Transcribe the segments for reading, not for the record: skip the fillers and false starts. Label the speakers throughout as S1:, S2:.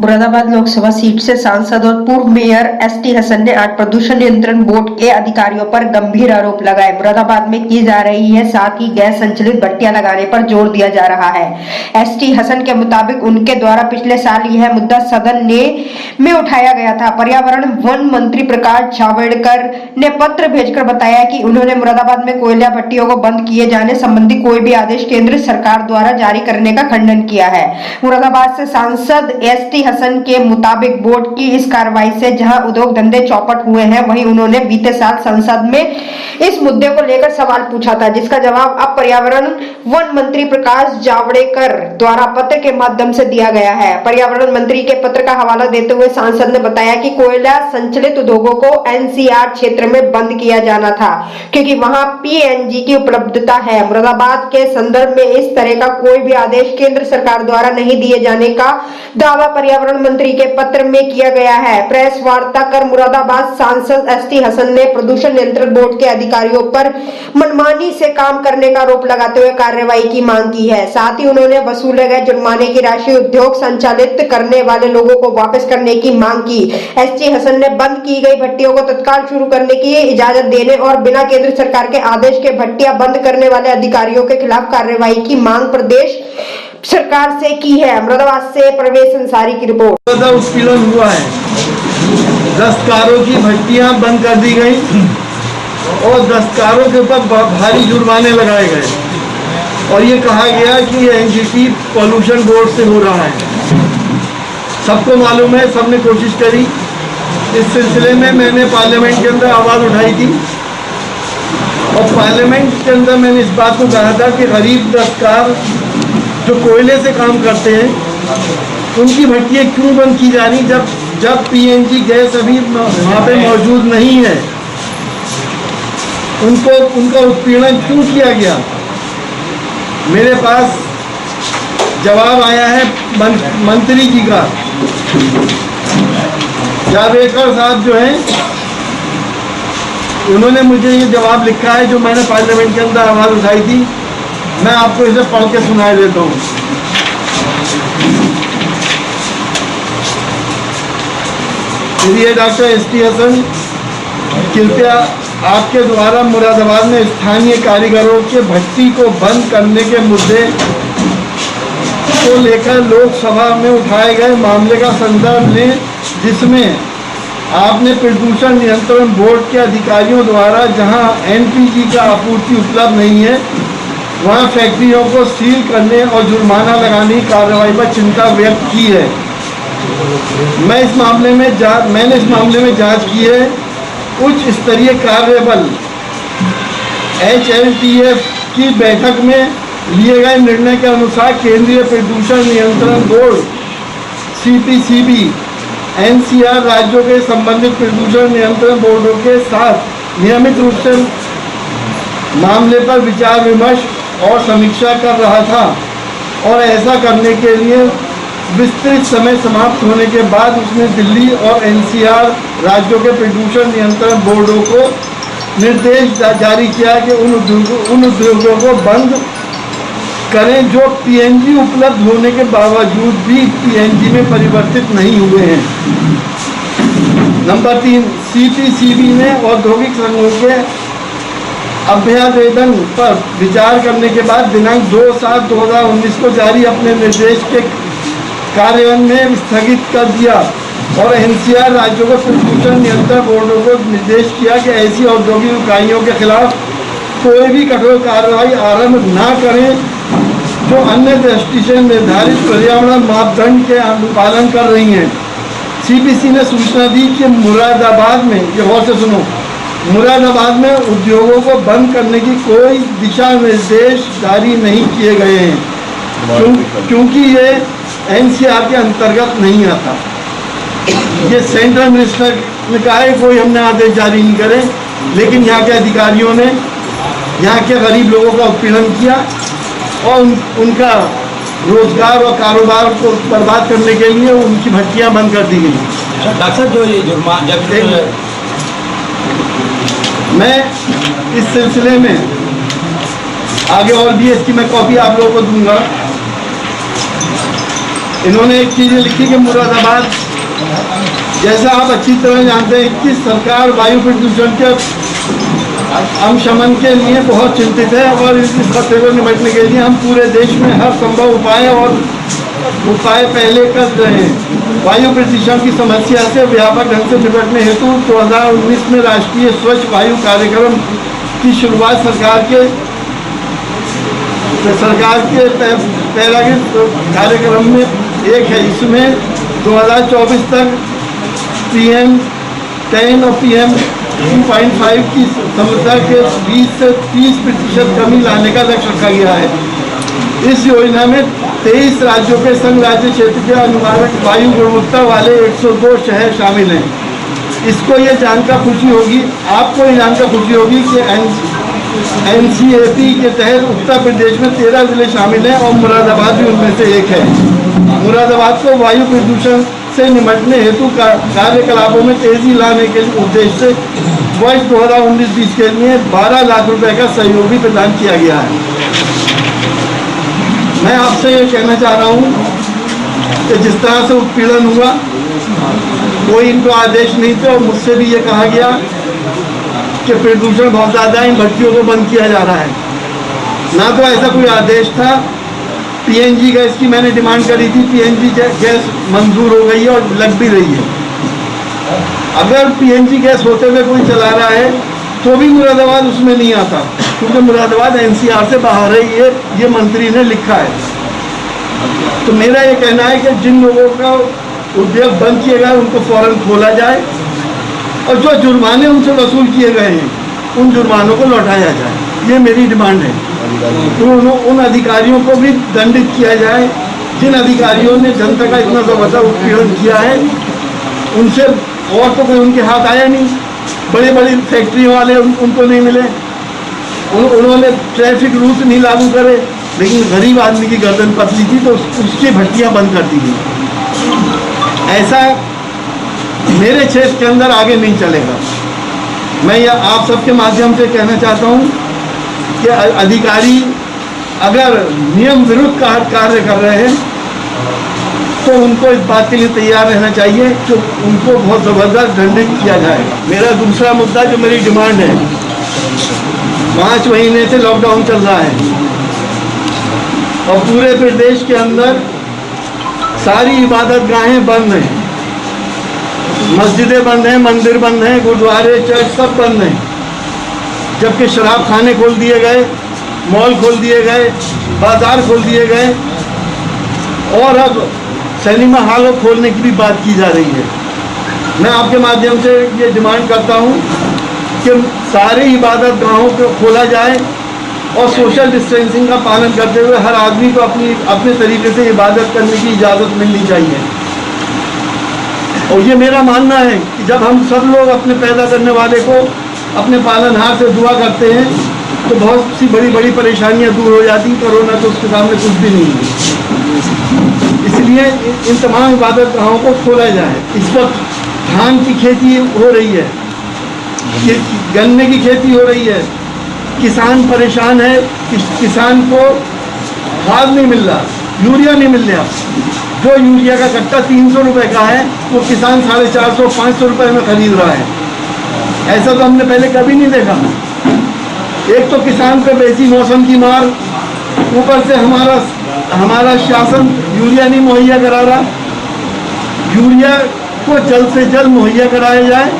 S1: Moradabad Lok Sabha seat से सांसद और पूर्व मेयर एसटी हसन ने आज प्रदूषण नियंत्रण बोर्ड के अधिकारियों पर गंभीर आरोप लगाए। मुरादाबाद में की जा रही है साथ ही गैस संचालित भट्टियां लगाने पर जोर दिया जा रहा है। एसटी हसन के मुताबिक उनके द्वारा पिछले साल यह मुद्दा सदन में उठाया गया था। पर्यावरण वन मंत्री प्रकाश जावड़ेकर ने पत्र भेजकर बताया कि उन्होंने मुरादाबाद में कोयला भट्टियों को बंद किए जाने संबंधी कोई भी आदेश केंद्र सरकार द्वारा जारी करने का खंडन किया है। मुरादाबाद से सांसद एसटी हसन के मुताबिक बोर्ड की इस कार्रवाई से जहां उद्योग धंधे चौपट हुए हैं, वहीं उन्होंने बीते साल संसद में इस मुद्दे को लेकर सवाल पूछा था, जिसका जवाब अब पर्यावरण वन मंत्री प्रकाश जावड़ेकर द्वारा पत्र के माध्यम से दिया गया है। पर्यावरण मंत्री के पत्र का हवाला देते हुए सांसद ने बताया कि कोयला संचालित उद्योगों को एनसीआर क्षेत्र में बंद किया जाना था, क्योंकि वहां पीएनजी की उपलब्धता है। मुरादाबाद के संदर्भ में इस तरह का कोई भी आदेश केंद्र सरकार द्वारा नहीं दिए जाने का दावा पर्यावरण मंत्री के पत्र में किया गया है। प्रेस वार्ता कर मुरादाबाद सांसद एसटी हसन ने प्रदूषण नियंत्रण बोर्ड के अधिकारियों पर मनमानी से काम करने का आरोप लगाते हुए कार्रवाई की मांग की है। साथ ही उन्होंने वसूले गए जुर्माने की राशि उद्योग संचालित करने वाले लोगों को वापस करने की मांग की। एसटी हसन ने बंद की गई भट्टियों को तत्काल शुरू करने की इजाजत देने और बिना केंद्र सरकार के आदेश के भट्टियां बंद करने वाले अधिकारियों के खिलाफ कार्रवाई की मांग प्रदेश सरकार से की है। मुरादाबाद से प्रवेश अंसारी की रिपोर्ट।
S2: उत्पीड़न हुआ है, दस्तकारों की भट्टियां बंद कर दी गई और दस्तकारों के ऊपर भारी जुर्माने लगाए गए और ये कहा गया कि ये एनजीटी पॉल्यूशन बोर्ड से हो रहा है। सबको मालूम है, सबने कोशिश करी। इस सिलसिले में मैंने पार्लियामेंट के अंदर आवाज़ उठाई थी और पार्लियामेंट के अंदर मैंने इस बात को कहा था कि गरीब दस्तकार जो कोयले से काम करते हैं, उनकी भट्टियाँ क्यों बंद की जा रही जब पीएनजी गैस अभी वहाँ पे मौजूद नहीं है। उनका उत्पीड़न क्यों किया गया। मेरे पास जवाब आया है मंत्री जी का। जावड़ेकर साहब जो हैं, उन्होंने मुझे ये जवाब लिखा है जो मैंने पार्लियामेंट के अंदर आवाज़ उठाई थी। मैं आपको इसे पढ़ के सुनाई देता हूँ। ये डॉक्टर एसटी हसन, कृपया आपके द्वारा मुरादाबाद में स्थानीय कारीगरों के भट्टी को बंद करने के मुद्दे को लेकर लोकसभा में उठाए गए मामले का संदर्भ लें, जिसमें आपने प्रदूषण नियंत्रण बोर्ड के अधिकारियों द्वारा जहां एनपीजी का आपूर्ति उपलब्ध नहीं है, वहां फैक्ट्रियों को सील करने और जुर्माना लगाने की कार्रवाई पर चिंता व्यक्त की है। मैंने इस मामले में जांच की है। उच्च स्तरीय कार्यबल HLTF की बैठक में लिए गए निर्णय के अनुसार केंद्रीय प्रदूषण नियंत्रण बोर्ड CPCB NCR राज्यों के संबंधित प्रदूषण नियंत्रण बोर्डों के साथ नियमित रूप से मामले पर विचार विमर्श और समीक्षा कर रहा था और ऐसा करने के लिए विस्तृत समय समाप्त होने के बाद उसने दिल्ली और NCR राज्यों के प्रदूषण नियंत्रण बोर्डों को निर्देश जारी किया कि उन उद्योगों को बंद करें जो पीएनजी उपलब्ध होने के बावजूद भी पीएनजी में परिवर्तित नहीं हुए हैं। नंबर 3, CPCB ने औद्योगिक संघों के अभ्यावेदन पर विचार करने के बाद दिनांक 2/7/2019 को जारी अपने निर्देश के कार्यान्वयन में स्थगित कर दिया और एनसीआर राज्यों को प्रदूषण नियंत्रण बोर्डों को निर्देश किया कि ऐसी औद्योगिक इकाइयों के खिलाफ कोई भी कठोर कार्रवाई आरंभ न करें जो अन्य दृष्टि से निर्धारित पर्यावरण मापदंड के अनुपालन कर रही हैं। CPC ने सूचना दी कि मुरादाबाद में, ये गौर से सुनो, मुरादाबाद में उद्योगों को बंद करने की कोई दिशा निर्देश जारी नहीं किए गए हैं क्योंकि ये एनसीआर के अंतर्गत नहीं आता। ये सेंट्रल मिनिस्टर ने कहा है कोई हमने आदेश जारी नहीं करे, लेकिन यहाँ के अधिकारियों ने यहाँ के गरीब लोगों का उत्पीड़न किया और उनका रोजगार और कारोबार को बर्बाद करने के लिए उनकी भट्टियाँ बंद कर दी गई।
S3: डॉक्टर साहब, जो ये जुर्माना
S2: मैं इस सिलसिले में आगे और भी इसकी मैं कॉपी आप लोगों को दूंगा। इन्होंने एक चीज़ लिखी कि मुरादाबाद, जैसा आप अच्छी तरह जानते हैं कि सरकार वायु प्रदूषण के शमन के लिए बहुत चिंतित है और इस खतरे को निपटने के लिए हम पूरे देश में हर संभव उपाय पहले कर रहे हैं। वायु प्रदूषण की समस्या से व्यापक ढंग से निपटने हेतु 2019 में राष्ट्रीय स्वच्छ वायु कार्यक्रम की शुरुआत सरकार के पहला कार्यक्रम में एक है। इसमें 2024 तक PM10 और PM2.5 की समस्या के 20 से 30% कमी लाने का लक्ष्य रखा गया है। इस योजना में 23 राज्यों के संघ राज्य क्षेत्र के अनुमानक वायु गुणवत्ता वाले 102 शहर शामिल हैं। इसको ये जानकर खुशी होगी, आपको ये जानकर खुशी होगी कि NCAP के तहत उत्तर प्रदेश में 13 जिले शामिल हैं और मुरादाबाद भी उनमें से एक है। मुरादाबाद को वायु प्रदूषण से निपटने हेतु कार्यकलापों में तेजी लाने के उद्देश्य से वर्ष 2019-20 के लिए 12 लाख रुपए का सहयोग भी प्रदान किया गया है। मैं आपसे ये कहना चाह रहा हूँ कि जिस तरह से उत्पीड़न हुआ, कोई इनको आदेश नहीं थे और मुझसे भी ये कहा गया कि प्रदूषण बहुत ज़्यादा है, इन भट्टियों को बंद किया जा रहा है। ना तो ऐसा कोई आदेश था। PNG गैस की मैंने डिमांड करी थी, PNG गैस मंजूर हो गई है और लग भी रही है। अगर PNG गैस होते हुए कोई चला रहा है तो भी मुरादाबाद उसमें नहीं आता, क्योंकि मुरादाबाद NCR से बाहर है, ये मंत्री ने लिखा है। तो मेरा ये कहना है कि जिन लोगों का उद्योग बंद किए गए उनको फौरन खोला जाए और जो जुर्माने उनसे वसूल किए गए हैं उन जुर्मानों को लौटाया जाए। ये मेरी डिमांड है। तो उन अधिकारियों को भी दंडित किया जाए जिन अधिकारियों ने जनता का इतना ज़बरदस्त उत्पीड़न किया है। उनसे और तो कोई उनके हाथ आया नहीं। बड़ी बड़ी फैक्ट्री वाले उनको नहीं मिले, उन्होंने ट्रैफिक रूल्स नहीं लागू करे, लेकिन गरीब आदमी की गर्दन पतली थी तो उसकी भट्टियाँ बंद कर दी गई। ऐसा मेरे क्षेत्र के अंदर आगे नहीं चलेगा। मैं यह आप सबके माध्यम से कहना चाहता हूँ कि अधिकारी अगर नियम विरुद्ध कार्य कर रहे हैं तो उनको इस बात के लिए तैयार रहना चाहिए कि उनको बहुत ज़बरदस्त दंडित किया जाए। मेरा दूसरा मुद्दा जो मेरी डिमांड है, 5 महीने से लॉकडाउन चल रहा है और पूरे प्रदेश के अंदर सारी इबादत गाहें बंद हैं, मस्जिदें बंद हैं, मंदिर बंद हैं, गुरुद्वारे चर्च सब बंद हैं। जबकि शराब खाने खोल दिए गए, मॉल खोल दिए गए, बाजार खोल दिए गए और अब सिनेमा हॉल खोलने की भी बात की जा रही है। मैं आपके माध्यम से ये डिमांड करता हूँ कि सारे इबादत गाहों को खोला जाए और सोशल डिस्टेंसिंग का पालन करते हुए हर आदमी को अपने तरीके से इबादत करने की इजाज़त मिलनी चाहिए। और ये मेरा मानना है कि जब हम सब लोग अपने पैदा करने वाले को अपने पालनहार से दुआ करते हैं तो बहुत सी बड़ी बड़ी परेशानियां दूर हो जाती हैं। कोरोना तो उसके सामने कुछ भी नहीं है। इसलिए इन तमाम इबादत गाहों को खोला जाए। इस वक्त धान की खेती हो रही है, गन्ने की खेती हो रही है, किसान परेशान है, किसान को खाद नहीं मिल रहा, यूरिया नहीं मिल रहा। जो यूरिया का कट्टा 300 रुपये का है वो किसान 450-500 रुपये में खरीद रहा है। ऐसा तो हमने पहले कभी नहीं देखा। एक तो किसान पे बेची मौसम की मार, ऊपर से हमारा शासन यूरिया नहीं मुहैया करा रहा। यूरिया को जल्द से जल्द मुहैया कराया जाए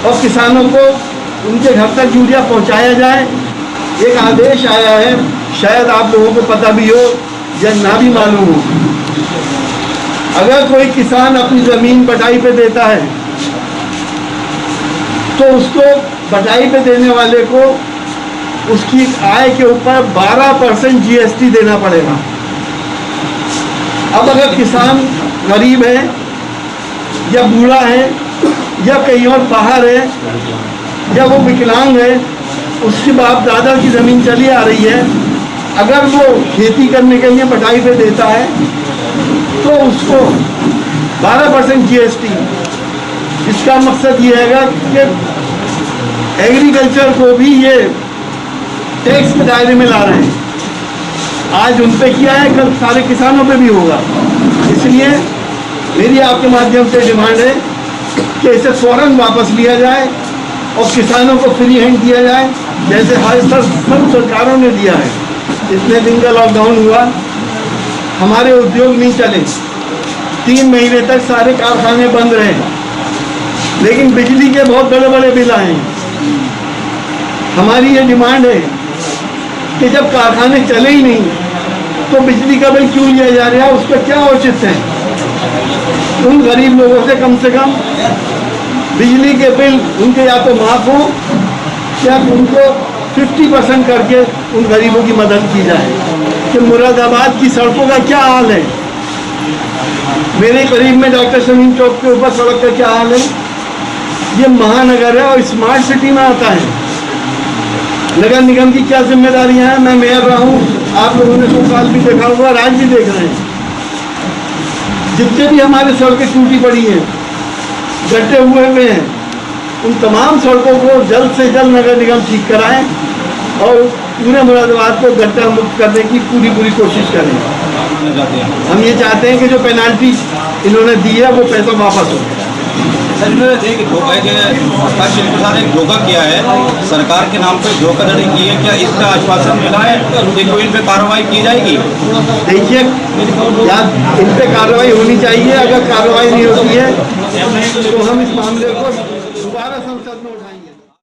S2: और किसानों को उनके घर तक यूरिया पहुंचाया जाए। एक आदेश आया है, शायद आप लोगों को पता भी हो या ना भी मालूम हो। अगर कोई किसान अपनी ज़मीन बटाई पे देता है तो उसको बटाई पे देने वाले को उसकी आय के ऊपर 12% GST देना पड़ेगा। अब अगर किसान गरीब है या बूढ़ा है या कहीं और बाहर है या वो विकलांग है, उसके बाप दादा की ज़मीन चली आ रही है, अगर वो खेती करने के लिए बटाई पे देता है तो उसको 12% GST। इसका मकसद ये है कि एग्रीकल्चर को भी ये टैक्स के दायरे में ला रहे हैं। आज उन पे किया है, कल सारे किसानों पे भी होगा। इसलिए मेरी आपके माध्यम से डिमांड है कि इसे फौरन वापस लिया जाए और किसानों को फ्री हैंड दिया जाए, जैसे हर सब सरकारों ने दिया है। इतने दिन का लॉकडाउन हुआ, हमारे उद्योग नहीं चले, 3 महीने तक सारे कारखाने बंद रहे, लेकिन बिजली के बहुत बड़े बड़े बिल आए हैं। हमारी ये डिमांड है कि जब कारखाने चले ही नहीं तो बिजली का बिल क्यों लिया जा रहा है, उस पर क्या औचित्य है। उन गरीब लोगों से कम बिजली के बिल उनके या तो माफ हो या उनको 50% करके उन गरीबों की मदद की जाए। कि मुरादाबाद की सड़कों का क्या हाल है, मेरे करीब में डॉक्टर शमीम चौक के ऊपर सड़क का क्या हाल है। ये महानगर है और स्मार्ट सिटी में आता है। नगर निगम की क्या जिम्मेदारियां हैं, मैं मेयर रहा हूँ, आप लोगों ने 2 साल भी देखा होगा, आज भी देख रहे हैं। जितने भी हमारे सड़कें टूटी पड़ी हैं, गड्ढे हुए हैं, उन तमाम सड़कों को जल्द से जल्द नगर निगम ठीक कराएं और पूरे मुरादाबाद को गड्ढा मुक्त करने की पूरी कोशिश करें। हम ये चाहते हैं कि जो पेनाल्टी इन्होंने दी है वो पैसा वापस हो।
S3: सर, इन्होंने देखिए शिल्प प्रसाद ने धोखा किया है, सरकार के नाम पे धोखाधड़ी की है, क्या इसका आश्वासन मिला है कि कोई इन पे कार्रवाई की जाएगी?
S2: देखिए, या इन पे कार्रवाई होनी चाहिए, अगर कार्रवाई नहीं होती है तो हम इस मामले को